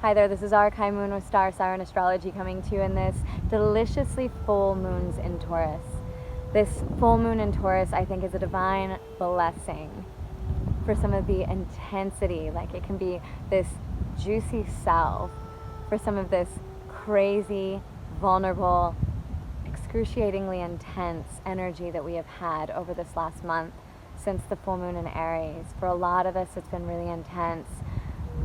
Hi there, this is Archive Moon with Star Siren Astrology coming to you in this deliciously full moons in Taurus. This full moon in Taurus, I think, is a divine blessing for some of the intensity. Like, it can be this juicy salve for some of this crazy, vulnerable, excruciatingly intense energy that we have had over this last month since the full moon in Aries. For a lot of us, it's been really intense.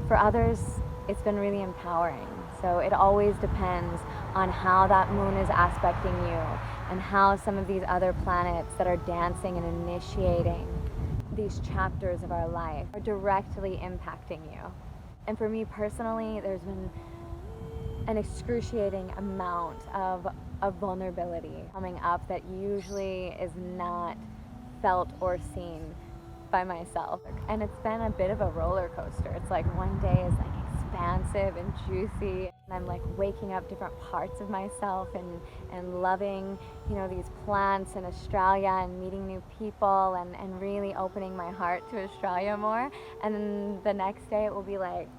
For others, it's been really empowering. So it always depends on how that moon is aspecting you and how some of these other planets that are dancing and initiating these chapters of our life are directly impacting you. And for me personally, there's been an excruciating amount of vulnerability coming up that usually is not felt or seen by myself. And it's been a bit of a roller coaster. It's like one day is like expansive and juicy, and I'm like waking up different parts of myself and loving, these plants in Australia and meeting new people and really opening my heart to Australia more. And then the next day it will be like,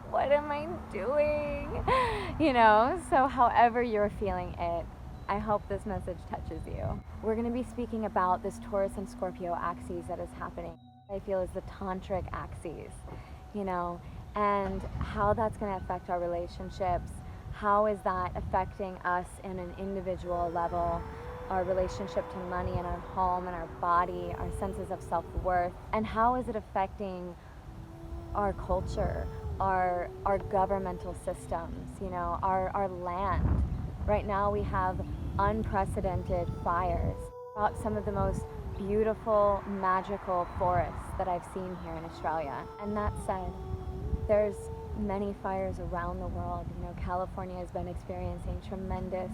what am I doing? So however you're feeling it, I hope this message touches you. We're going to be speaking about this Taurus and Scorpio axis that is happening. I feel is the tantric axis, and how that's going to affect our relationships. How is that affecting us in an individual level? Our relationship to money and our home and our body, our senses of self-worth, and how is it affecting our culture, our governmental systems, our land. Right now we have unprecedented fires. Some of the most beautiful, magical forests that I've seen here in Australia. And that said, there's many fires around the world. California has been experiencing tremendous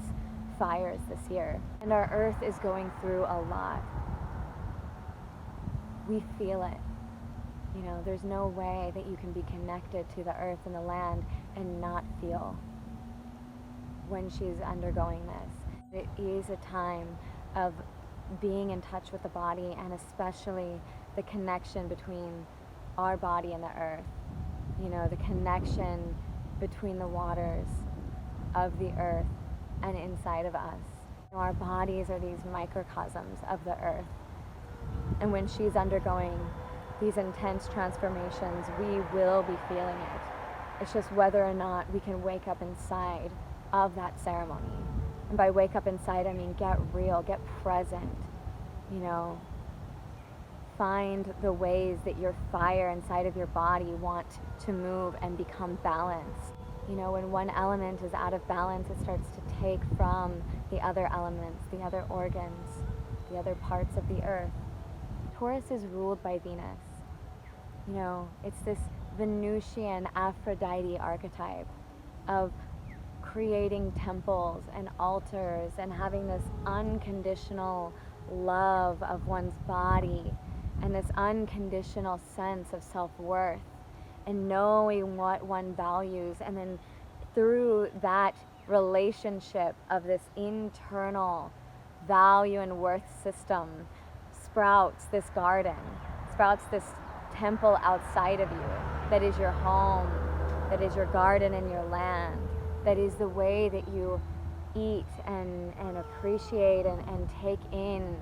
fires this year. And our earth is going through a lot. We feel it. There's no way that you can be connected to the earth and the land and not feel when she's undergoing this. It is a time of being in touch with the body, and especially the connection between our body and the earth. The connection between the waters of the earth and inside of us. Our bodies are these microcosms of the earth. And when she's undergoing these intense transformations, we will be feeling it. It's just whether or not we can wake up inside of that ceremony. And by wake up inside, I mean get real, get present, find the ways that your fire inside of your body want to move and become balanced. When one element is out of balance, it starts to take from the other elements, the other organs, the other parts of the earth. Taurus is ruled by Venus. It's this Venusian Aphrodite archetype of creating temples and altars and having this unconditional love of one's body and this unconditional sense of self-worth and knowing what one values, and then through that relationship of this internal value and worth system sprouts this garden, sprouts this temple outside of you that is your home, that is your garden and your land, that is the way that you eat and appreciate and take in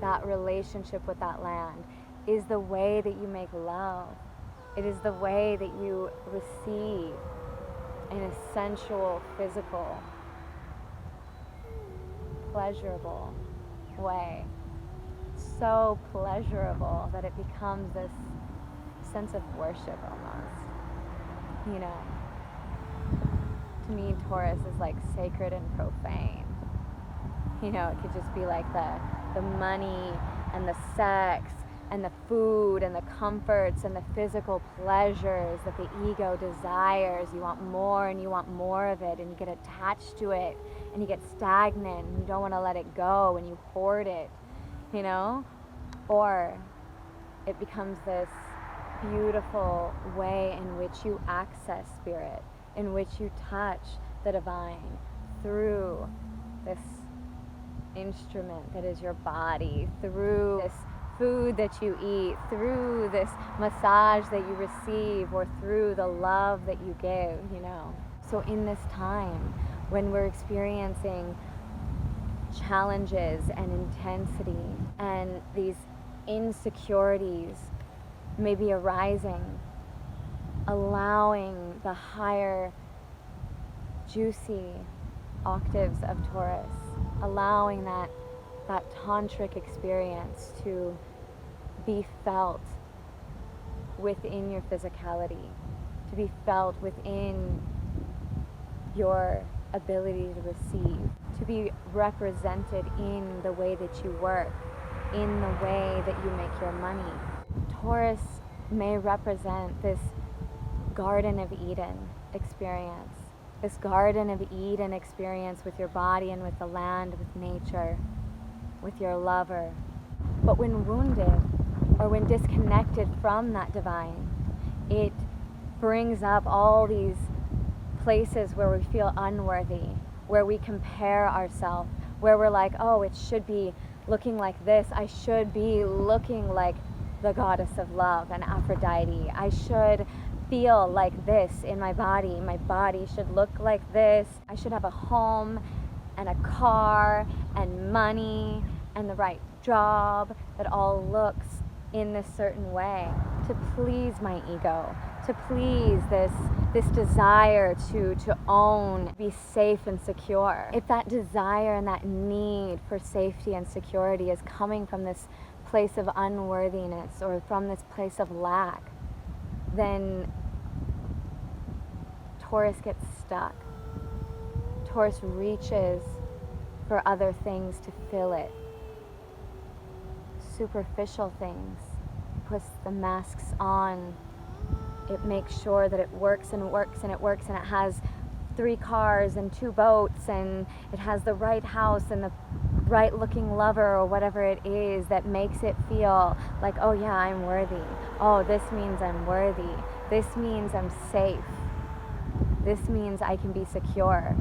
that relationship with that land, is the way that you make love. It is the way that you receive in a sensual, physical, pleasurable way. So pleasurable that it becomes this sense of worship almost. To me, Taurus is like sacred and profane. It could just be like the money and the sex and the food and the comforts and the physical pleasures that the ego desires. You want more and you want more of it, and you get attached to it and you get stagnant and you don't want to let it go and you hoard it, or it becomes this beautiful way in which you access spirit, in which you touch the divine through this instrument that is your body, through this food that you eat, through this massage that you receive, or through the love that you give, you know. So in this time when we're experiencing challenges and intensity and these insecurities maybe arising, allowing the higher juicy octaves of Taurus, allowing that tantric experience to be felt within your physicality, to be felt within your ability to receive, to be represented in the way that you work, in the way that you make your money. Taurus may represent this Garden of Eden experience, this Garden of Eden experience with your body and with the land, with nature, with your lover. But when wounded or when disconnected from that divine, it brings up all these places where we feel unworthy, where we compare ourselves, where we're like, oh, it should be looking like this. I should be looking like the goddess of love and Aphrodite. I should feel like this in my body. My body should look like this. I should have a home and a car and money and the right job that all looks in this certain way to please my ego, to please this desire to own, be safe and secure. If that desire and that need for safety and security is coming from this place of unworthiness or from this place of lack, then Taurus gets stuck. Taurus reaches for other things to fill it. Superficial things. Puts the masks on. It makes sure that it works and it works and it works, and it has 3 cars and 2 boats, and it has the right house and the right looking lover or whatever it is that makes it feel like, oh yeah, I'm worthy. Oh, this means I'm worthy. This means I'm safe. This means I can be secure.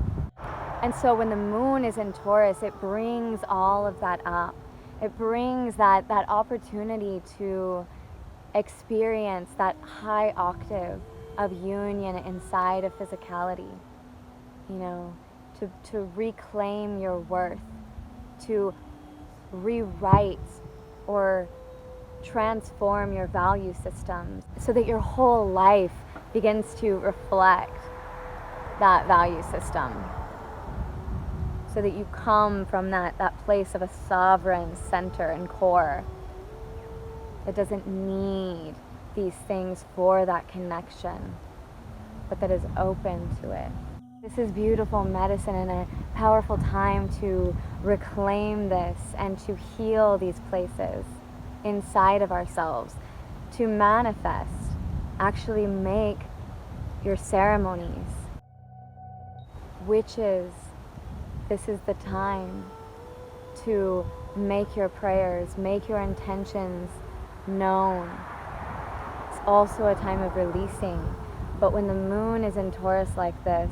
And so when the moon is in Taurus, it brings all of that up. It brings that opportunity to experience that high octave of union inside of physicality, you know, to reclaim your worth, to rewrite or transform your value systems so that your whole life begins to reflect that value system, so that you come from that place of a sovereign center and core that doesn't need these things for that connection, but that is open to it. This is beautiful medicine and a powerful time to reclaim this and to heal these places inside of ourselves, to manifest, actually make your ceremonies. Witches, this is the time to make your prayers, make your intentions known. It's also a time of releasing. But when the moon is in Taurus like this,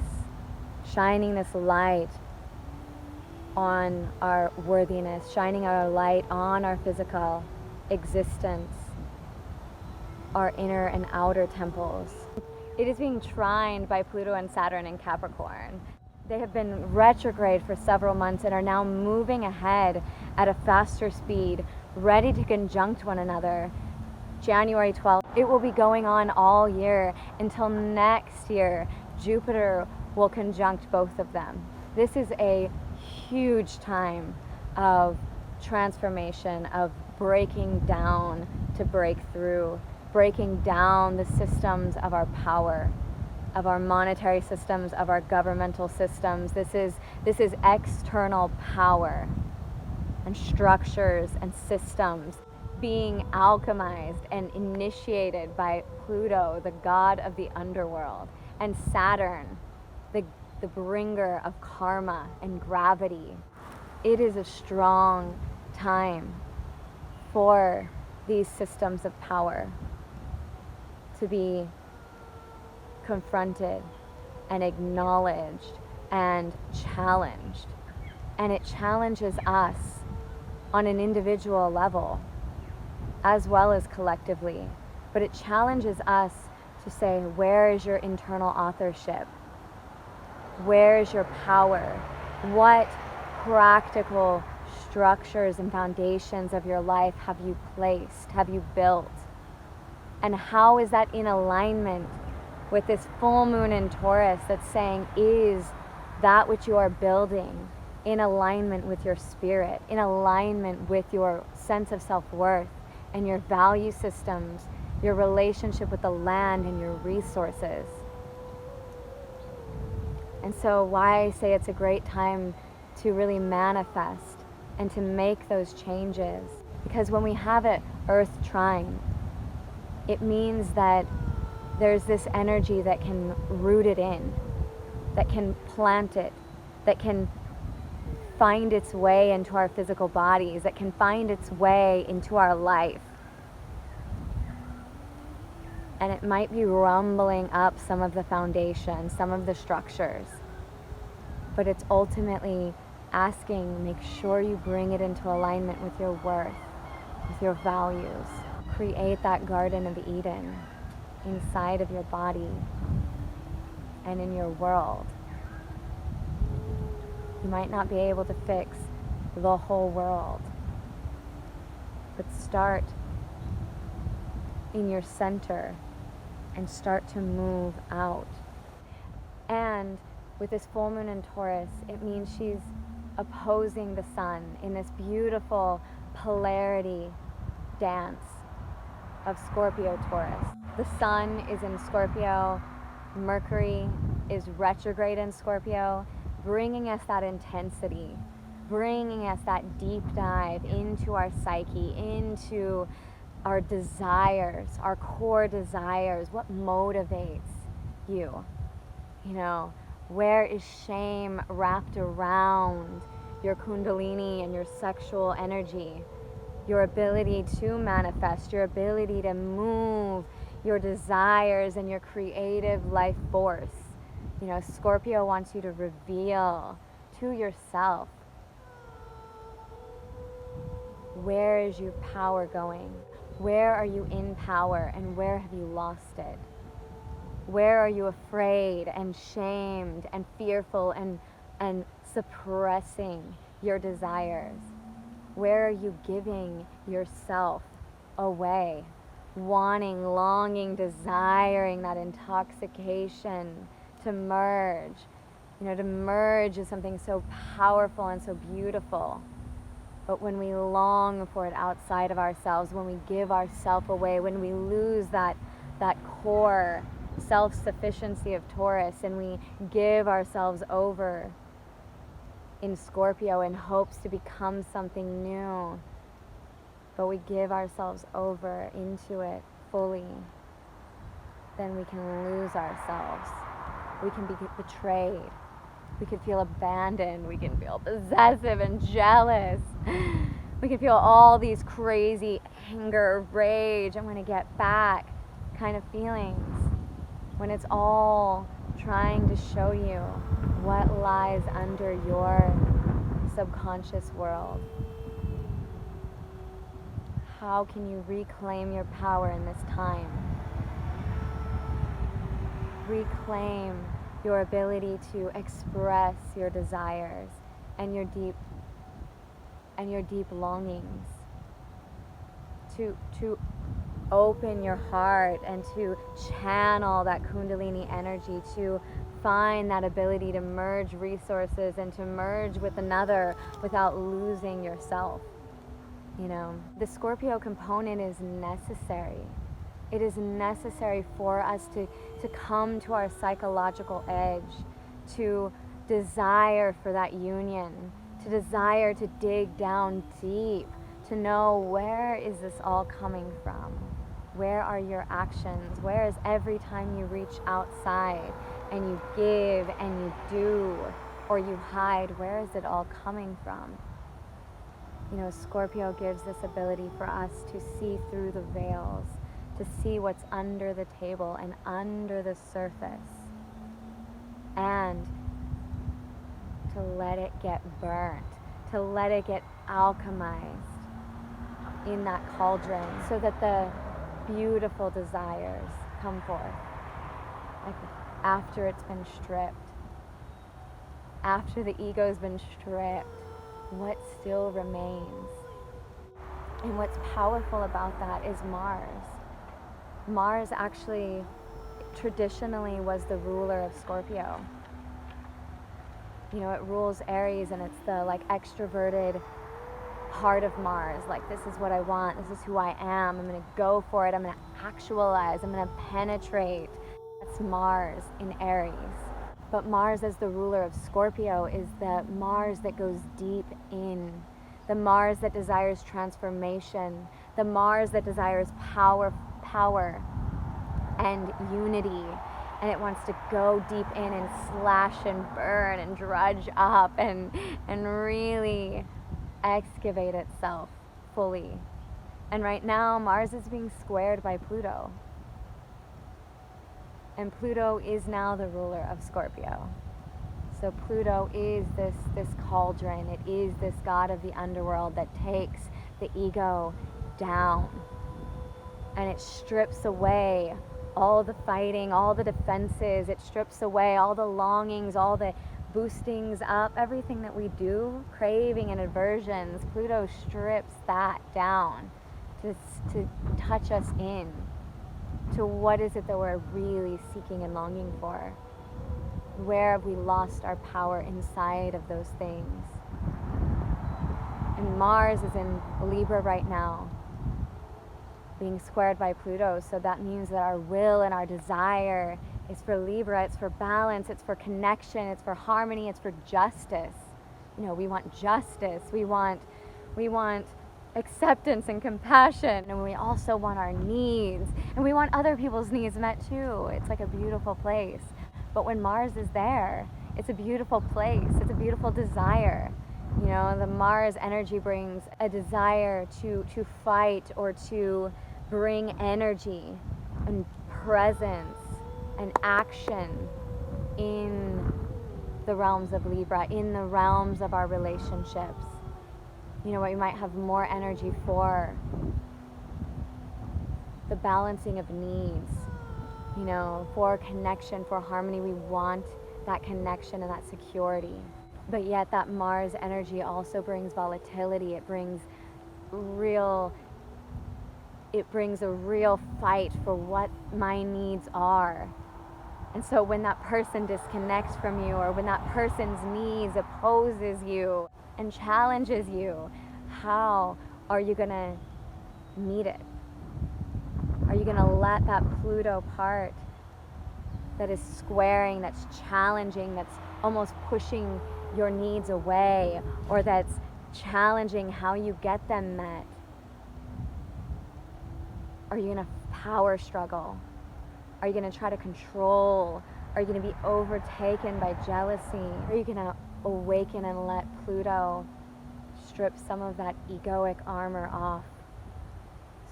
shining this light on our worthiness, shining our light on our physical existence, our inner and outer temples. It is being trined by Pluto and Saturn in Capricorn. They have been retrograde for several months and are now moving ahead at a faster speed, ready to conjunct one another. January 12th. It will be going on all year until next year. Jupiter will conjunct both of them. This is a huge time of transformation, of breaking down to break through, breaking down the systems of our power, of our monetary systems, of our governmental systems. This is external power and structures and systems being alchemized and initiated by Pluto, the god of the underworld, and Saturn, the bringer of karma and gravity. It is a strong time for these systems of power to be confronted and acknowledged and as well as collectively. But it challenges us to say, where is your internal authorship? Where is your power? What practical structures and foundations of your life have you placed, have you built? And how is that in alignment with this full moon in Taurus that's saying, is that which you are building in alignment with your spirit, in alignment with your sense of self-worth and your value systems, your relationship with the land and your resources? And so why I say it's a great time to really manifest and to make those changes, because when we have an earth trine, it means that there's this energy that can root it in, that can plant it, that can find its way into our physical bodies, that can find its way into our life. And it might be rumbling up some of the foundations, some of the structures, but it's ultimately asking, make sure you bring it into alignment with your worth, with your values. Create that Garden of Eden inside of your body and in your world. You might not be able to fix the whole world, but start in your center and start to move out. And with this full moon in Taurus, it means she's opposing the sun in this beautiful polarity dance of Scorpio Taurus. The sun is in Scorpio, Mercury is retrograde in Scorpio, bringing us that intensity, bringing us that deep dive into our psyche, into our desires, our core desires. What motivates you? You know, where is shame wrapped around your kundalini and your sexual energy? Your ability to manifest, your ability to move your desires and your creative life force. You know, Scorpio wants you to reveal to yourself, where is your power going? Where are you in power and where have you lost it? Where are you afraid and shamed and fearful and suppressing your desires? Where are you giving yourself away? Wanting, longing, desiring that intoxication to merge. You know, to merge is something so powerful and so beautiful. But when we long for it outside of ourselves, when we give ourselves away, when we lose that core self-sufficiency of Taurus and we give ourselves over in Scorpio in hopes to become something new, but we give ourselves over into it fully, then we can lose ourselves. We can be betrayed. We can feel abandoned. We can feel possessive and jealous. We can feel all these crazy anger, rage, I'm going to get back kind of feelings, when it's all trying to show you what lies under your subconscious world. How can you reclaim your power in this time? Reclaim your ability to express your desires and your deep longings. To open your heart and to channel that Kundalini energy, to find that ability to merge resources and to merge with another without losing yourself. You know, the Scorpio component is necessary. It is necessary for us to come to our psychological edge, to desire for that union, to desire to dig down deep, to know, where is this all coming from? Where are your actions? Where is every time you reach outside and you give and you do or you hide, where is it all coming from? You know, Scorpio gives this ability for us to see through the veils, to see what's under the table and under the surface, and to let it get burnt, to let it get alchemized, in that cauldron so that the beautiful desires come forth. Like after it's been stripped, after the ego's been stripped, what still remains? And what's powerful about that is Mars. Mars actually traditionally was the ruler of Scorpio. You know, it rules Aries, and it's the like extroverted part of Mars. Like, this is what I want, this is who I am, I'm gonna go for it, I'm gonna actualize, I'm gonna penetrate. That's Mars in Aries. But Mars as the ruler of Scorpio is the Mars that goes deep in, the Mars that desires transformation, the Mars that desires power and unity, and it wants to go deep in and slash and burn and drudge up and really excavate itself fully. And right now Mars is being squared by Pluto. And Pluto is now the ruler of Scorpio. So Pluto is this cauldron. It is this god of the underworld that takes the ego down. And it strips away all the fighting, all the defenses. It strips away all the longings, all the boostings up, everything that we do, craving and aversions. Pluto strips that down to touch us in to what is it that we're really seeking and longing for. Where have we lost our power inside of those things? And Mars is in Libra right now, being squared by Pluto, so that means that our will and our desire is for Libra, it's for balance, it's for connection, it's for harmony, it's for justice. You know, we want justice, we want acceptance and compassion, and we also want our needs, and we want other people's needs met too. It's like a beautiful place. But when Mars is there, it's a beautiful place, it's a beautiful desire. You know, the Mars energy brings a desire to fight or to bring energy and presence and action in the realms of Libra, in the realms of our relationships. You know, what we might have more energy for, the balancing of needs, you know, for connection, for harmony. We want that connection and that security. But yet that Mars energy also brings volatility. It brings a real fight for what my needs are. And so when that person disconnects from you, or when that person's needs opposes you and challenges you, how are you gonna meet it? Are you gonna let that Pluto part that is squaring, that's challenging, that's almost pushing your needs away, or that's challenging how you get them met? Are you gonna power struggle? Are you gonna try to control? Are you gonna be overtaken by jealousy? Are you gonna awaken and let Pluto strip some of that egoic armor off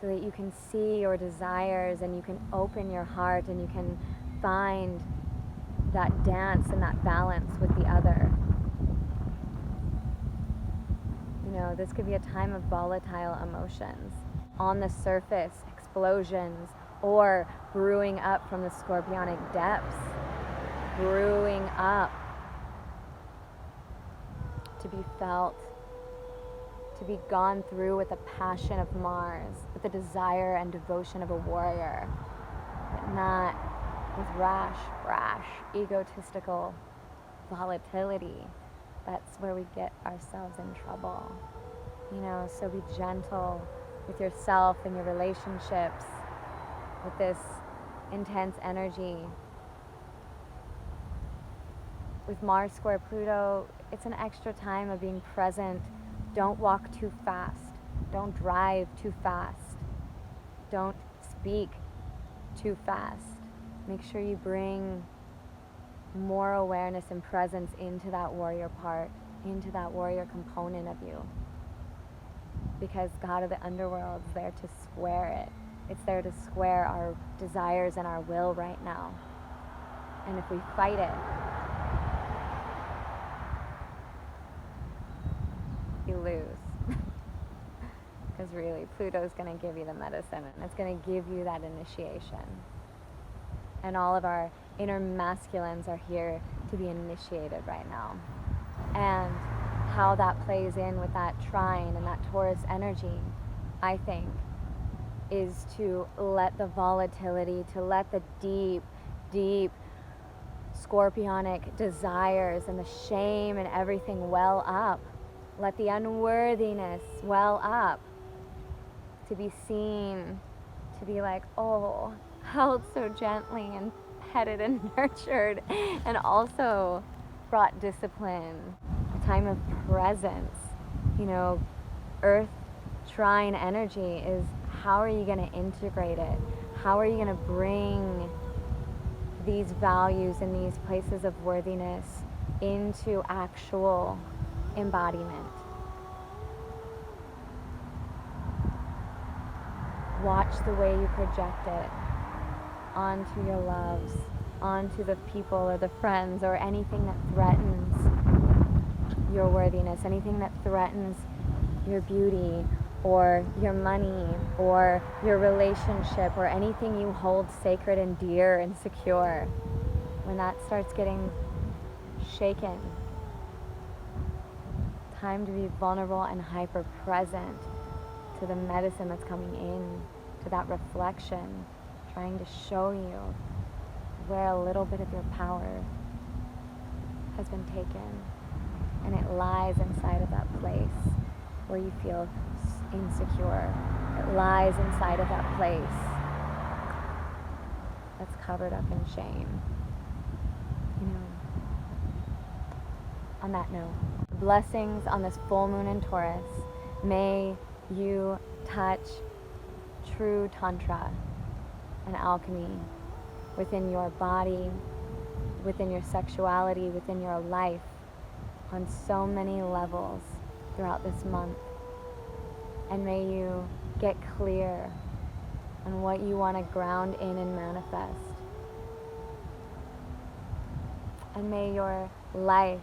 so that you can see your desires and you can open your heart and you can find that dance and that balance with the other? You know, this could be a time of volatile emotions. On the surface, explosions, or brewing up from the scorpionic depths, brewing up to be felt, to be gone through with the passion of Mars, with the desire and devotion of a warrior, but not with rash, egotistical volatility. That's where we get ourselves in trouble. You know, so be gentle with yourself and your relationships with this intense energy. With Mars square Pluto, it's an extra time of being present. Don't walk too fast. Don't drive too fast. Don't speak too fast. Make sure you bring more awareness and presence into that warrior part, into that warrior component of you. Because God of the underworld is there to square it. It's there to square our desires and our will right now. And if we fight it, you lose. Because really, Pluto's going to give you the medicine, and it's going to give you that initiation. And all of our inner masculines are here to be initiated right now. And how that plays in with that trine and that Taurus energy, I think, is to let the volatility, to let the deep, deep scorpionic desires and the shame and everything well up. Let the unworthiness well up. To be seen, to be like, oh, held so gently and petted and nurtured, and also brought discipline. A time of presence. You know, earth trine energy is, how are you going to integrate it? How are you going to bring these values and these places of worthiness into actual embodiment? Watch the way you project it onto your loves, onto the people or the friends or anything that threatens your worthiness, anything that threatens your beauty or your money or your relationship or anything you hold sacred and dear and secure. When that starts getting shaken, time to be vulnerable and hyper present to the medicine that's coming in, to that reflection, trying to show you where a little bit of your power has been taken. And it lies inside of that place where you feel insecure. It lies inside of that place that's covered up in shame. You know, on that note, blessings on this full moon in Taurus. May you touch true tantra and alchemy within your body, within your sexuality, within your life, on so many levels throughout this month. And may you get clear on what you want to ground in and manifest. And may your life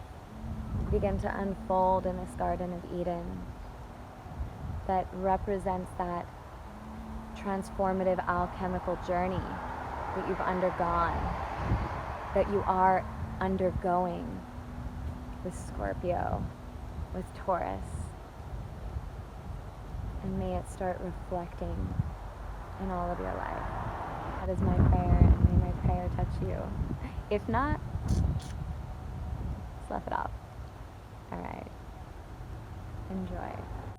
begin to unfold in this Garden of Eden that represents that transformative alchemical journey that you've undergone, that you are undergoing with Scorpio, with Taurus. And may it start reflecting in all of your life. That is my prayer, and may my prayer touch you. If not, slough it off. All right. Enjoy.